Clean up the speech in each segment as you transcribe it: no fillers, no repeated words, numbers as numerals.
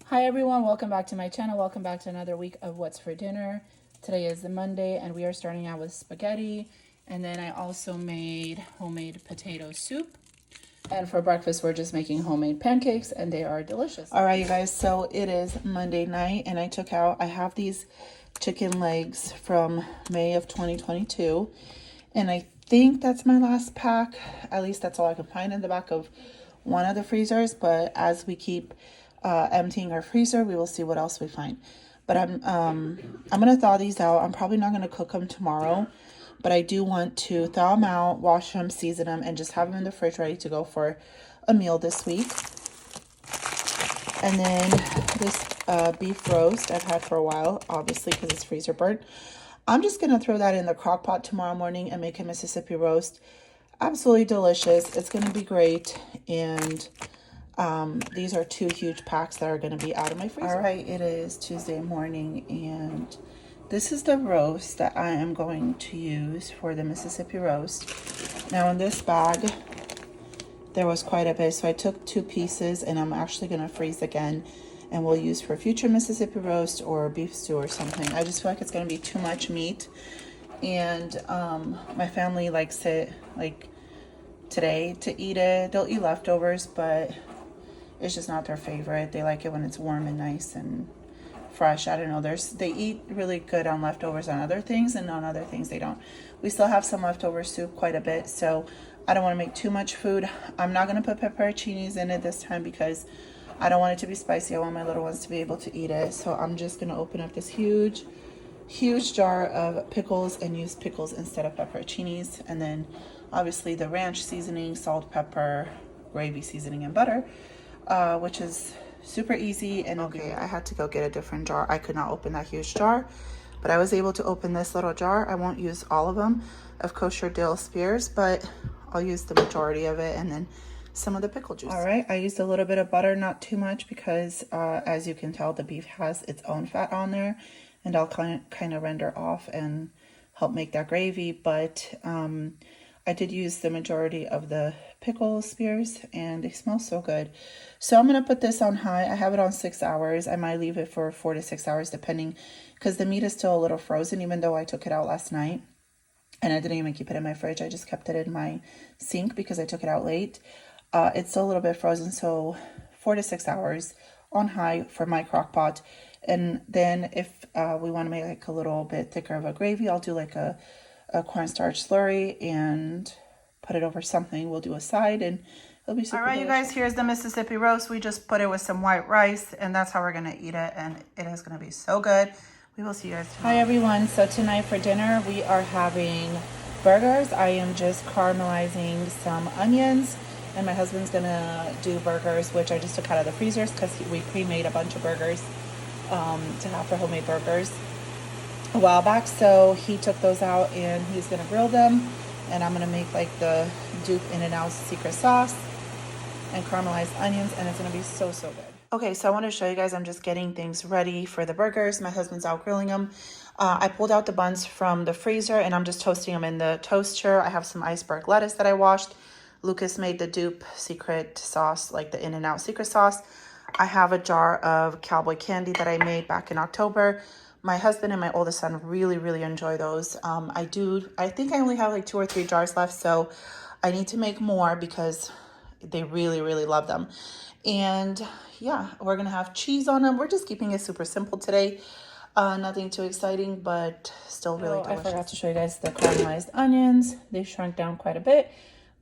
Hi everyone, welcome back to my channel. Welcome back to another week of What's for Dinner. Today is the Monday and we are starting out with spaghetti. And then I also made homemade potato soup. And for breakfast, we're just making homemade pancakes and they are delicious. All right, you guys, so it is Monday night and I have these chicken legs from May of 2022. And I think that's my last pack. At least that's all I can find in the back of one of the freezers. But as we keep emptying our freezer, we will see what else we find. But I'm gonna thaw these out. I'm probably not gonna cook them tomorrow, but I do want to thaw them out, wash them, season them, and just have them in the fridge ready to go for a meal this week. And then this beef roast I've had for a while, obviously because it's freezer burnt. I'm just gonna throw that in the crock pot tomorrow morning and make a Mississippi roast. Absolutely delicious. It's gonna be great. And these are 2 huge packs that are going to be out of my freezer. All right, it is Tuesday morning, and this is the roast that I am going to use for the Mississippi roast. Now, in this bag, there was quite a bit, so I took 2 pieces, and I'm actually going to freeze again, and we'll use for future Mississippi roast or beef stew or something. I just feel like it's going to be too much meat, and my family likes it, like, today to eat it. They'll eat leftovers, but it's just not their favorite. They like it when it's warm and nice and fresh. I don't know. They eat really good on leftovers on other things, and on other things they don't. We still have some leftover soup, quite a bit, so I don't want to make too much food. I'm not going to put pepperoncinis in it this time because I don't want it to be spicy. I want my little ones to be able to eat it. So I'm just going to open up this huge jar of pickles and use pickles instead of pepperoncinis. And then obviously the ranch seasoning, salt, pepper, gravy seasoning, and butter. Which is super easy. And okay, I had to go get a different jar. I could not open that huge jar, but I was able to open this little jar. I won't use all of them of kosher dill spears, but I'll use the majority of it, and then some of the pickle juice. All right, I used a little bit of butter, not too much, because as you can tell, the beef has its own fat on there, and I'll kind of render off and help make that gravy. But I did use the majority of the pickle spears, and they smell so good. So I'm going to put this on high. I have it on 6 hours. I might leave it for 4 to 6 hours, depending, because the meat is still a little frozen, even though I took it out last night. And I didn't even keep it in my fridge. I just kept it in my sink because I took it out late. It's still a little bit frozen, so 4 to 6 hours on high for my crock pot. And then if we want to make like a little bit thicker of a gravy, I'll do like a cornstarch slurry and put it over something. We'll do a side, and it'll be super delicious. All right, you guys, here's the Mississippi roast. We just put it with some white rice, and that's how we're going to eat it, and it is going to be so good. We will see you guys tomorrow. Hi, everyone. So tonight for dinner, we are having burgers. I am just caramelizing some onions, and my husband's going to do burgers, which I just took out of the freezers because we pre-made a bunch of burgers to have for homemade burgers a while back. So he took those out and he's gonna grill them, and I'm gonna make like the Duke In-N-Out secret sauce and caramelized onions, and it's gonna be so good. Okay, so I want to show you guys, I'm just getting things ready for the burgers. My husband's out grilling them. I pulled out the buns from the freezer and I'm just toasting them in the toaster. I have some iceberg lettuce that I washed. Lucas made the Duke secret sauce, like the In-N-Out secret sauce. I have a jar of cowboy candy that I made back in October. My husband and my oldest son really enjoy those. I think I only have like 2 or 3 jars left, so I need to make more because they really love them. And yeah, we're gonna have cheese on them. We're just keeping it super simple today. Nothing too exciting, but still really delicious. I forgot to show you guys the caramelized onions. They shrunk down quite a bit,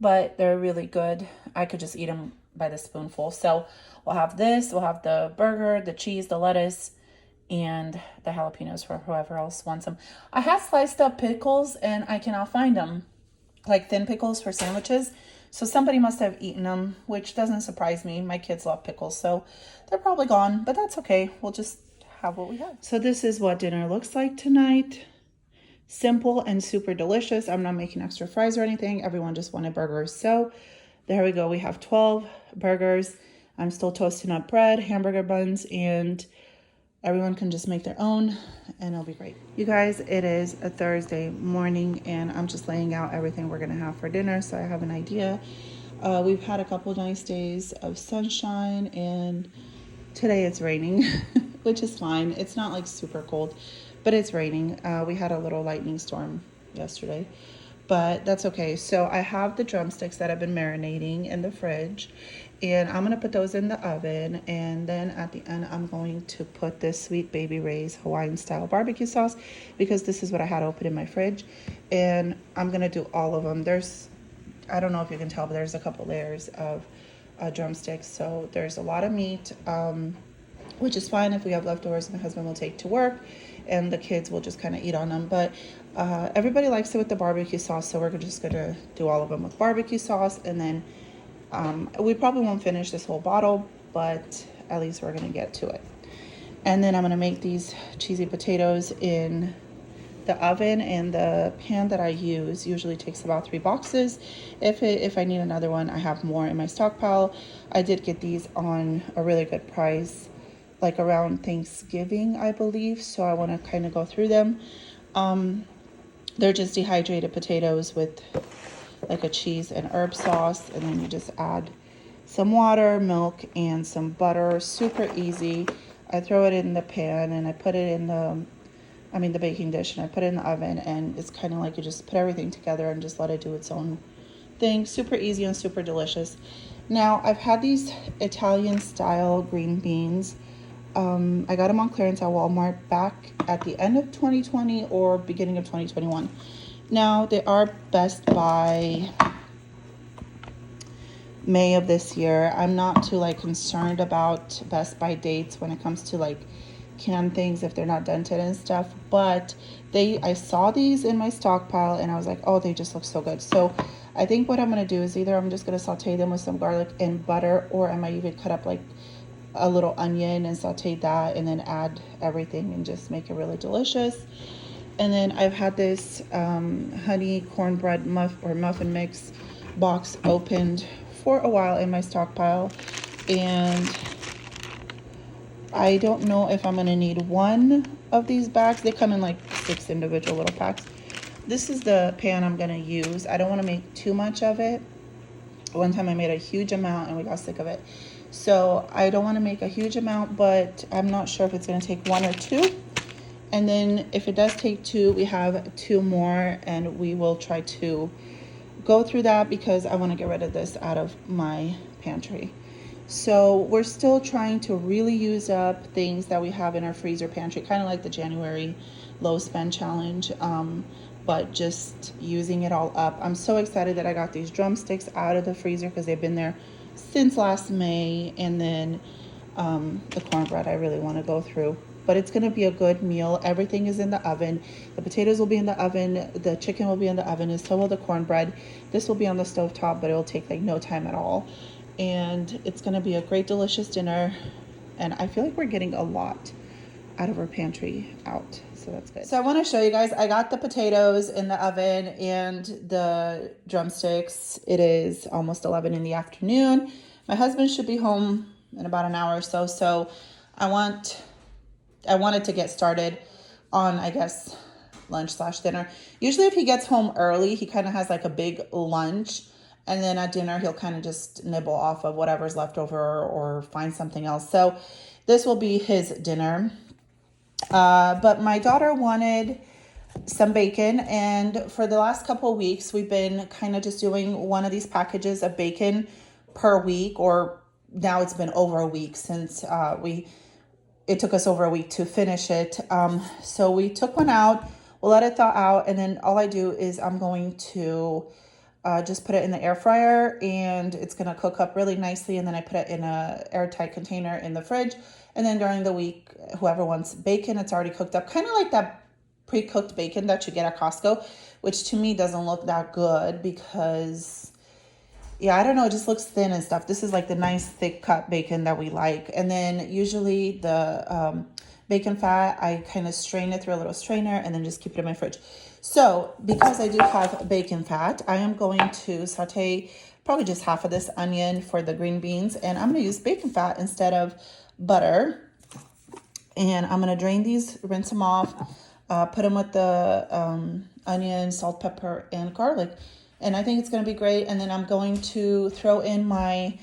but they're really good. I could just eat them by the spoonful. So we'll have this, we'll have the burger, the cheese, the lettuce, and the jalapenos for whoever else wants them. I have sliced up pickles and I cannot find them, like thin pickles for sandwiches. So somebody must have eaten them, which doesn't surprise me. My kids love pickles, so they're probably gone, but that's okay. We'll just have what we have. So this is what dinner looks like tonight. Simple and super delicious. I'm not making extra fries or anything. Everyone just wanted burgers. So there we go. We have 12 burgers. I'm still toasting up bread, hamburger buns, and everyone can just make their own, and it'll be great. You guys, it is a Thursday morning, and I'm just laying out everything we're going to have for dinner, so I have an idea. We've had a couple nice days of sunshine, and Today it's raining, which is fine. It's not like super cold, but it's raining. We had a little lightning storm yesterday, but that's okay. So I have the drumsticks that I've been marinating in the fridge, and I'm gonna put those in the oven, and then at the end I'm going to put this Sweet Baby Ray's Hawaiian style barbecue sauce, because this is what I had open in my fridge, and I'm gonna do all of them. I don't know if you can tell, but there's a couple layers of drumsticks, so there's a lot of meat, which is fine. If we have leftovers, my husband will take to work, and the kids will just kind of eat on them. But everybody likes it with the barbecue sauce, so we're just gonna do all of them with barbecue sauce, and then we probably won't finish this whole bottle, but at least we're gonna get to it. And then I'm gonna make these cheesy potatoes in the oven, and the pan that I use usually takes about 3 boxes. If I need another one, I have more in my stockpile. I did get these on a really good price, like around Thanksgiving, I believe. So I want to kind of go through them. They're just dehydrated potatoes with like a cheese and herb sauce, and then you just add some water, milk, and some butter. Super easy. I throw it in the pan and I put it in the baking dish, and I put it in the oven, and it's kind of like you just put everything together and just let it do its own thing. Super easy and super delicious. Now, I've had these Italian style green beans. I got them on clearance at Walmart back at the end of 2020 or beginning of 2021. Now, they are Best by May of this year. I'm not too concerned about Best By dates when it comes to canned things if they're not dented and stuff, but I saw these in my stockpile and I was like, oh, they just look so good. So I think what I'm going to do is either I'm just going to saute them with some garlic and butter, or I might even cut up a little onion and saute that and then add everything and just make it really delicious. And then I've had this honey cornbread muffin mix box opened for a while in my stockpile, and I don't know if I'm going to need one of these bags. They come in 6 individual little packs. This is the pan I'm going to use. I don't want to make too much of it. One time I made a huge amount and we got sick of it. So I don't want to make a huge amount, but I'm not sure if it's going to take 1 or 2. And then if it does take 2, we have 2 more, and we will try to go through that because I want to get rid of this out of my pantry. So we're still trying to really use up things that we have in our freezer pantry, kind of like the January low spend challenge, but just using it all up. I'm so excited that I got these drumsticks out of the freezer because they've been there since last May. And then the cornbread I really want to go through. But it's going to be a good meal. Everything is in the oven. The potatoes will be in the oven. The chicken will be in the oven, and so will the cornbread. This will be on the stovetop, but it will take no time at all. And it's going to be a great, delicious dinner. And I feel like we're getting a lot out of our pantry out. So that's good. So I want to show you guys, I got the potatoes in the oven and the drumsticks. It is almost 11 in the afternoon. My husband should be home in about an hour or so. So I wanted to get started on, I guess, lunch/dinner. Usually if he gets home early, he kind of has a big lunch. And then at dinner, he'll kind of just nibble off of whatever's left over or find something else. So this will be his dinner. But my daughter wanted some bacon. And for the last couple of weeks, we've been kind of just doing one of these packages of bacon per week. Or now it's been over a week since it took us over a week to finish it. So we took one out, we'll let it thaw out, and then all I do is I'm going to just put it in the air fryer, and it's going to cook up really nicely. And then I put it in a airtight container in the fridge. And then during the week, whoever wants bacon, it's already cooked up, kind of like that pre-cooked bacon that you get at Costco, which to me doesn't look that good because, yeah, I don't know, it just looks thin and stuff. This is the nice thick cut bacon that we like. And then usually the bacon fat, I kind of strain it through a little strainer and then just keep it in my fridge. So because I do have bacon fat, I am going to saute probably just half of this onion for the green beans, and I'm going to use bacon fat instead of butter. And I'm going to drain these, rinse them off, put them with the onion, salt, pepper, and garlic. And I think it's going to be great. And then I'm going to throw in my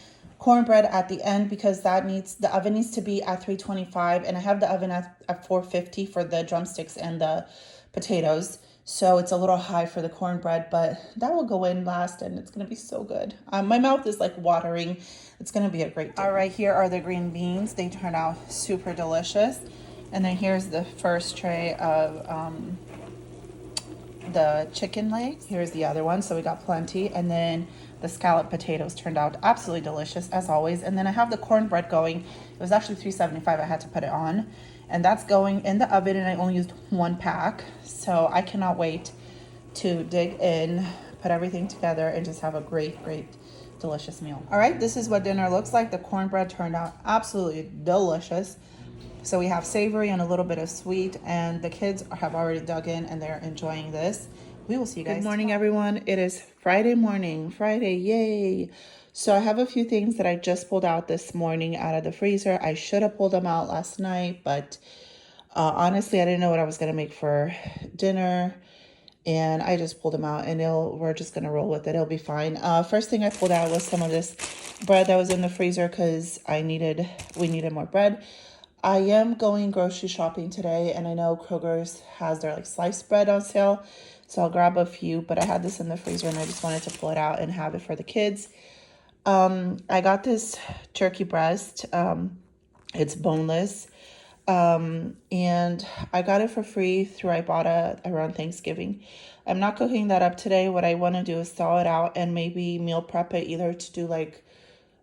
cornbread at the end because the oven needs to be at 325, and I have the oven at 450 for the drumsticks and the potatoes. So it's a little high for the cornbread, but that will go in last and it's going to be so good. My mouth is like watering. It's going to be a great dinner. All right, here are the green beans. They turned out super delicious. And then here's the first tray of the chicken legs. Here's the other one. So we got plenty. And then the scalloped potatoes turned out absolutely delicious as always. And then I have the cornbread going. It was actually $3.75. I had to put it on. And that's going in the oven, and I only used 1 pack. So I cannot wait to dig in, put everything together, and just have a great, delicious meal. All right, this is what dinner looks like. The cornbread turned out absolutely delicious. So we have savory and a little bit of sweet, and the kids have already dug in and they're enjoying this. We will see you guys. Good morning, everyone. It is Friday morning. Friday, yay. So I have a few things that I just pulled out this morning out of the freezer. I should have pulled them out last night, but honestly, I didn't know what I was going to make for dinner. And I just pulled them out, and we're just going to roll with it. It'll be fine. First thing I pulled out was some of this bread that was in the freezer because we needed more bread. I am going grocery shopping today, and I know Kroger's has their like sliced bread on sale. So I'll grab a few, but I had this in the freezer and I just wanted to pull it out and have it for the kids. I got this turkey breast. It's boneless. And I got it for free through Ibotta around Thanksgiving. I'm not cooking that up today. What I want to do is thaw it out and maybe meal prep it, either to do like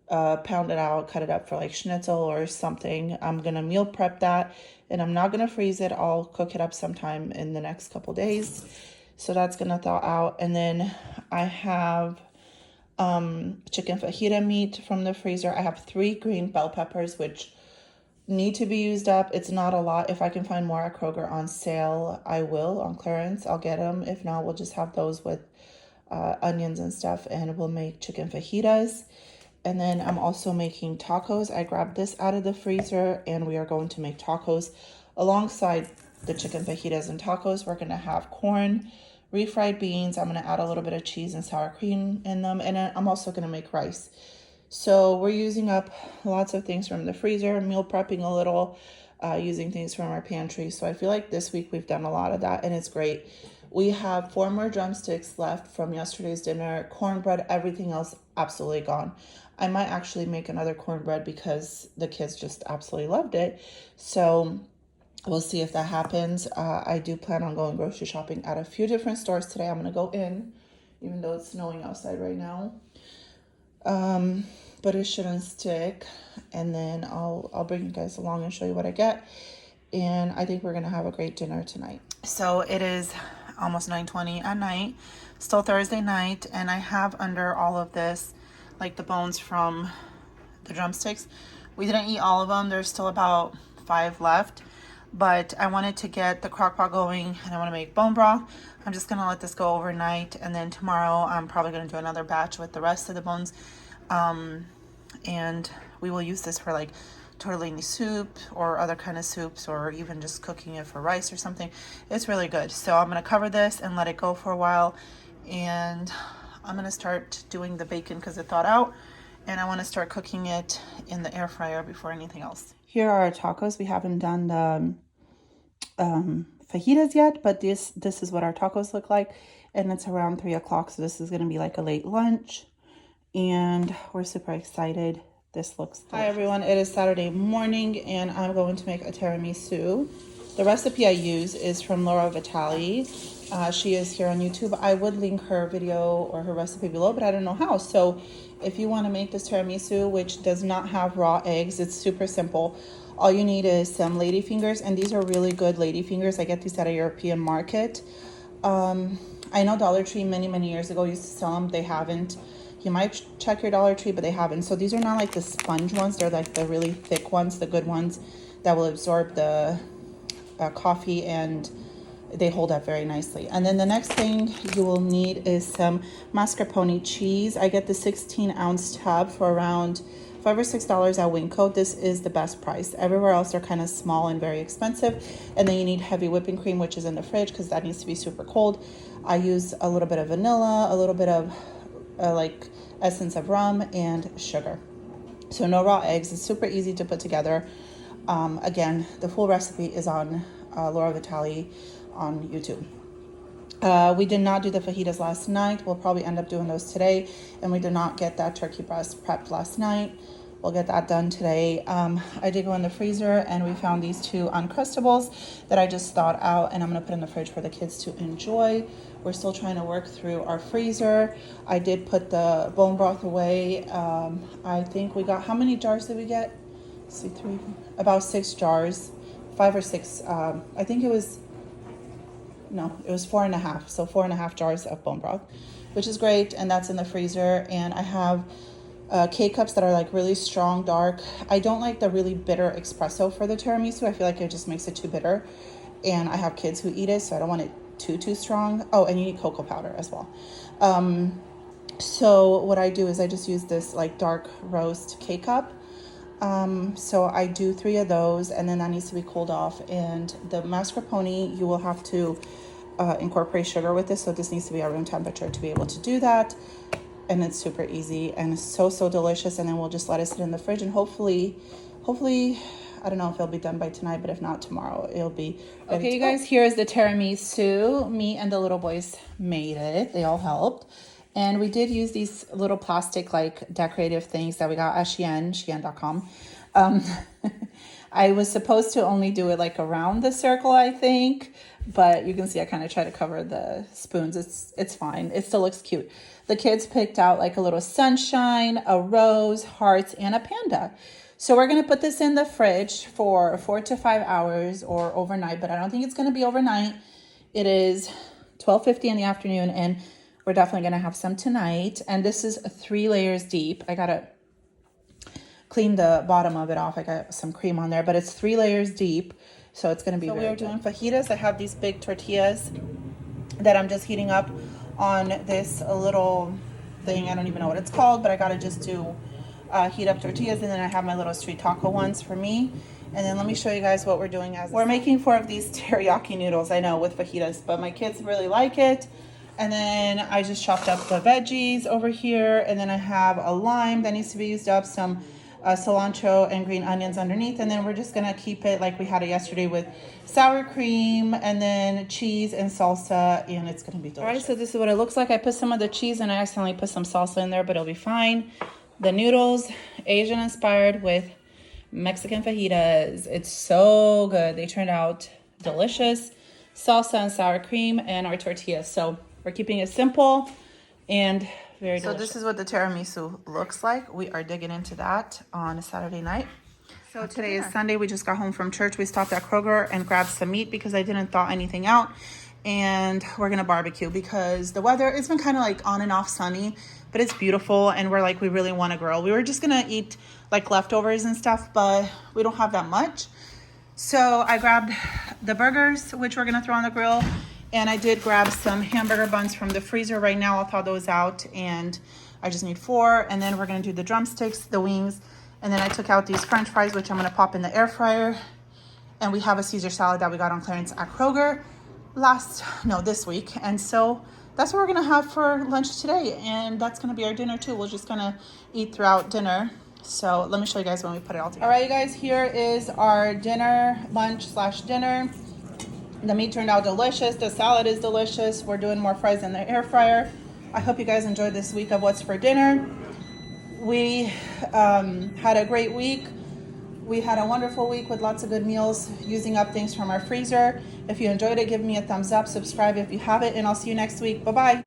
pound it out, cut it up for like schnitzel or something. I'm going to meal prep that, and I'm not going to freeze it. I'll cook it up sometime in the next couple days. So that's going to thaw out. And then I have chicken fajita meat from the freezer. I have 3 green bell peppers, which need to be used up. It's not a lot. If I can find more at Kroger on sale, I will. On clearance, I'll get them. If not, we'll just have those with onions and stuff, and we'll make chicken fajitas. And then I'm also making tacos. I grabbed this out of the freezer, and we are going to make tacos alongside the chicken fajitas and tacos. We're going to have corn, refried beans. I'm going to add a little bit of cheese and sour cream in them. And then I'm also going to make rice. So we're using up lots of things from the freezer, meal prepping a little, using things from our pantry. So I feel like this week we've done a lot of that, and it's great. We have 4 more drumsticks left from yesterday's dinner, cornbread, everything else absolutely gone. I might actually make another cornbread because the kids just absolutely loved it. So we'll see if that happens. I do plan on going grocery shopping at a few different stores today. I'm going to go in, even though it's snowing outside right now. But it shouldn't stick. And then I'll bring you guys along and show you what I get. And I think we're going to have a great dinner tonight. So it is almost 9:20 at night, still Thursday night. And I have under all of this, like the bones from the drumsticks. We didn't eat all of them. There's still about 5 left. But I wanted to get the crock pot going, and I want to make bone broth. I'm just going to let this go overnight, and then tomorrow I'm probably going to do another batch with the rest of the bones. And we will use this for like tortellini soup or other kind of soups, or even just cooking it for rice or something. It's really good. So I'm going to cover this and let it go for a while, and I'm going to start doing the bacon because it thawed out, and I want to start cooking it in the air fryer before anything else. Here are our tacos. We haven't done the fajitas yet, but this is what our tacos look like, and it's around 3 o'clock, so this is going to be like a late lunch, and we're super excited. This looks delicious. Hi everyone, it is Saturday morning, and I'm going to make a tiramisu. The recipe I use is from Laura Vitale. She is here on YouTube. I would link her video or her recipe below, but I don't know how. So if you want to make this tiramisu, which does not have raw eggs, it's super simple. All you need is some ladyfingers, and these are really good ladyfingers. I get these at a European market. I know Dollar Tree many years ago used to sell them. They haven't. You might check your Dollar Tree, but they haven't. So these are not like the sponge ones. They're like the really thick ones, the good ones that will absorb the coffee, and they hold up very nicely. And then the next thing you will need is some mascarpone cheese. I get the 16-ounce tub for around $5 or $6 at Winco. This is the best price. Everywhere else they're kind of small and very expensive. And then you need heavy whipping cream, which is in the fridge because that needs to be super cold. I use a little bit of vanilla, a little bit of like essence of rum, and sugar. So no raw eggs. It's super easy to put together. Again, the full recipe is on Laura Vitale on YouTube. We did not do the fajitas last night. We'll probably end up doing those today. And we did not get that turkey breast prepped last night. We'll get that done today. I did go in the freezer and we found these two Uncrustables that I just thawed out, and I'm gonna put in the fridge for the kids to enjoy. We're still trying to work through our freezer. I did put the bone broth away. I think we got, how many jars did we get? Let's see, about 6 jars, 5 or 6. I think it was 4.5. So 4.5 jars of bone broth, which is great. And that's in the freezer. And I have K-cups that are like really strong, dark. I don't like the really bitter espresso for the tiramisu. I feel like it just makes it too bitter. And I have kids who eat it, so I don't want it too strong. Oh, and you need cocoa powder as well. So what I do is I just use this like dark roast K-cup. So I do 3 of those, and then that needs to be cooled off. And the mascarpone, you will have to incorporate sugar with this, so this needs to be at room temperature to be able to do that. And it's super easy and it's so delicious. And then we'll just let it sit in the fridge, and hopefully I don't know if it'll be done by tonight, but if not tomorrow, it'll be ready. Okay, you guys, here's the tiramisu. Me and the little boys made it. They all helped. And we did use these little plastic like decorative things that we got at Shein.com. I was supposed to only do it like around the circle, I think, but you can see I kind of try to cover the spoons. It's fine. It still looks cute. The kids picked out like a little sunshine, a rose, hearts, and a panda. So we're going to put this in the fridge for 4 to 5 hours or overnight, but I don't think it's going to be overnight. It is 12:50 in the afternoon, and we're definitely going to have some tonight. And this is 3 layers deep. I got to clean the bottom of it off. I got some cream on there, but it's 3 layers deep. So it's going to be very good. So we are doing fajitas. I have these big tortillas that I'm just heating up on this little thing. I don't even know what it's called, but I got to just do heat up tortillas. And then I have my little street taco ones for me. And then let me show you guys what we're doing. We're making 4 of these teriyaki noodles, I know, with fajitas, but my kids really like it. And then I just chopped up the veggies over here. And then I have a lime that needs to be used up, some cilantro and green onions underneath. And then we're just going to keep it like we had it yesterday with sour cream and then cheese and salsa. And it's going to be delicious. All right, so this is what it looks like. I put some of the cheese and I accidentally put some salsa in there, but it'll be fine. The noodles, Asian inspired with Mexican fajitas. It's so good. They turned out delicious. Salsa and sour cream and our tortillas. So we're keeping it simple and very delicious. So this is what the tiramisu looks like. We are digging into that on a Saturday night. So today is Sunday. We just got home from church. We stopped at Kroger and grabbed some meat because I didn't thaw anything out. And we're going to barbecue because the weather, it's been kind of like on and off sunny, but it's beautiful. And we're like, we really want to grill. We were just going to eat like leftovers and stuff, but we don't have that much. So I grabbed the burgers, which we're going to throw on the grill. And I did grab some hamburger buns from the freezer right now. I'll thaw those out, and I just need 4. And then we're going to do the drumsticks, the wings. And then I took out these French fries, which I'm going to pop in the air fryer. And we have a Caesar salad that we got on clearance at Kroger this week. And so that's what we're going to have for lunch today. And that's going to be our dinner too. We're just going to eat throughout dinner. So let me show you guys when we put it all together. All right, you guys, here is our dinner, lunch/dinner. The meat turned out delicious. The salad is delicious. We're doing more fries in the air fryer. I hope you guys enjoyed this week of what's for dinner. We had a great week. We had a wonderful week with lots of good meals, using up things from our freezer. If you enjoyed it, give me a thumbs up, subscribe if you haven't, and I'll see you next week. Bye-bye.